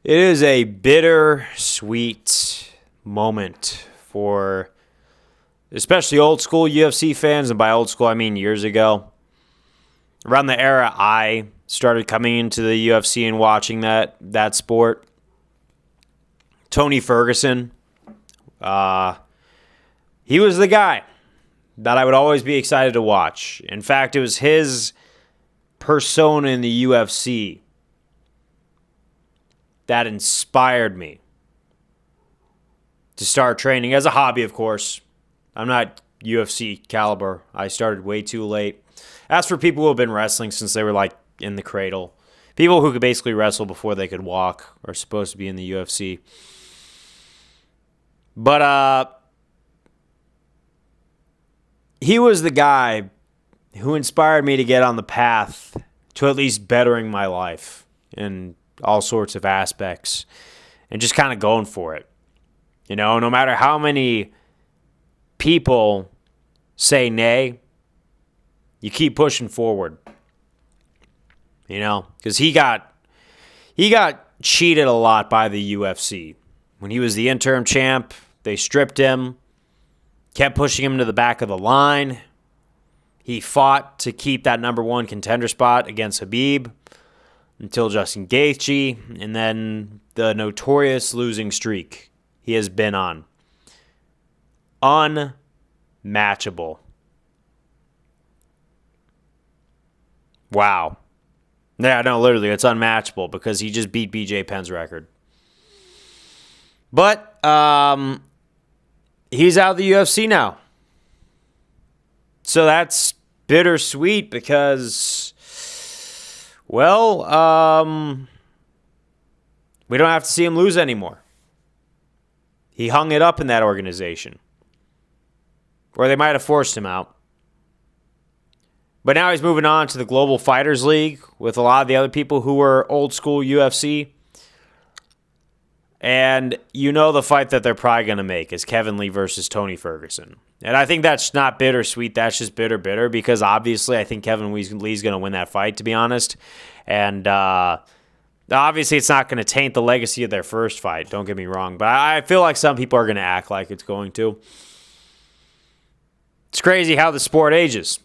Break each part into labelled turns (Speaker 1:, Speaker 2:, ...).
Speaker 1: It is a bitter-sweet moment for especially old school UFC fans, and by old school I mean years ago. Around the era I started coming into the UFC and watching that sport. Tony Ferguson, he was the guy that I would always be excited to watch. In fact, it was his persona in the UFC that inspired me to start training as a hobby, of course. I'm not UFC caliber. I started way too late. As for people who have been wrestling since they were like in the cradle, people who could basically wrestle before they could walk are supposed to be in the UFC. But he was the guy who inspired me to get on the path to at least bettering my life in all sorts of aspects and just kind of going for it. You know, no matter how many people say nay, you keep pushing forward. You know, because he got cheated a lot by the UFC. When he was the interim champ, they stripped him, kept pushing him to the back of the line. He fought to keep that number one contender spot against Khabib until Justin Gaethje, and then the notorious losing streak he has been on. Unmatchable. Wow. Yeah, no, literally, it's unmatchable because he just beat BJ Penn's record. But he's out of the UFC now. So that's bittersweet because, well, we don't have to see him lose anymore. He hung it up in that organization. Or they might have forced him out. But now he's moving on to the Global Fighters League with a lot of the other people who were old school UFC. And you know the fight that they're probably going to make is Kevin Lee versus Tony Ferguson. And I think that's not bittersweet. That's just bitter because obviously I think Kevin Lee's going to win that fight, to be honest. And obviously it's not going to taint the legacy of their first fight. Don't get me wrong. But I feel like some people are going to act like it's going to. It's crazy how the sport ages.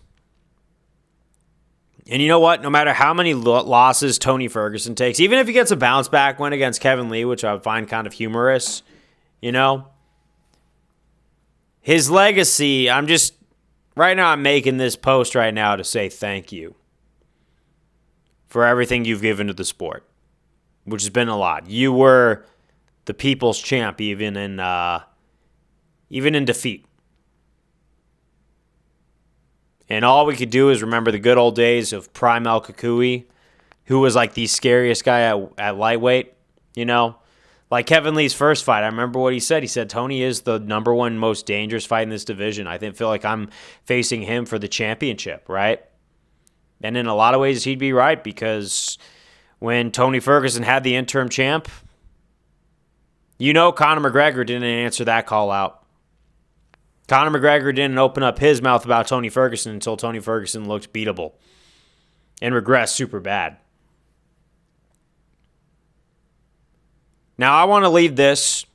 Speaker 1: And you know what? No matter how many losses Tony Ferguson takes, even if he gets a bounce back win against Kevin Lee, which I would find kind of humorous, you know, his legacy, I'm making this post right now to say thank you for everything you've given to the sport, which has been a lot. You were the people's champ even in defeat. And all we could do is remember the good old days of Prime El Kukui, who was like the scariest guy at lightweight, you know? Like Kevin Lee's first fight, I remember what he said. He said, Tony is the number one most dangerous fight in this division. I feel like I'm facing him for the championship, right? And in a lot of ways, he'd be right because when Tony Ferguson had the interim champ, you know Conor McGregor didn't answer that call out. Conor McGregor didn't open up his mouth about Tony Ferguson until Tony Ferguson looked beatable and regressed super bad. Now, I want to leave this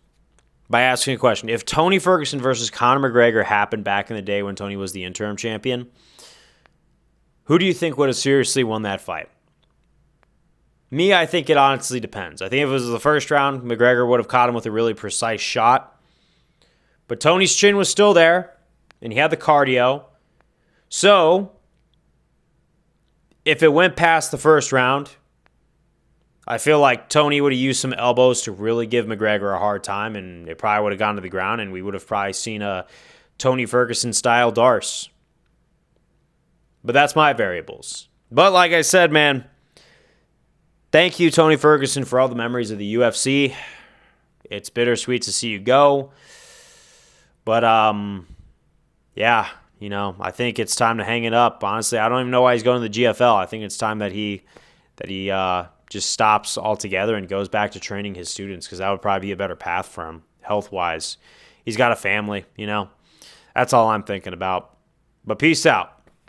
Speaker 1: by asking a question. If Tony Ferguson versus Conor McGregor happened back in the day when Tony was the interim champion, who do you think would have seriously won that fight? Me, I think it honestly depends. I think if it was the first round, McGregor would have caught him with a really precise shot. But Tony's chin was still there, and he had the cardio. So, if it went past the first round, I feel like Tony would have used some elbows to really give McGregor a hard time, and it probably would have gone to the ground, and we would have probably seen a Tony Ferguson-style Darce. But that's my variables. But like I said, man, thank you, Tony Ferguson, for all the memories of the UFC. It's bittersweet to see you go. But, yeah, you know, I think it's time to hang it up. Honestly, I don't even know why he's going to the GFL. I think it's time that he just stops altogether and goes back to training his students because that would probably be a better path for him health-wise. He's got a family, you know. That's all I'm thinking about. But peace out.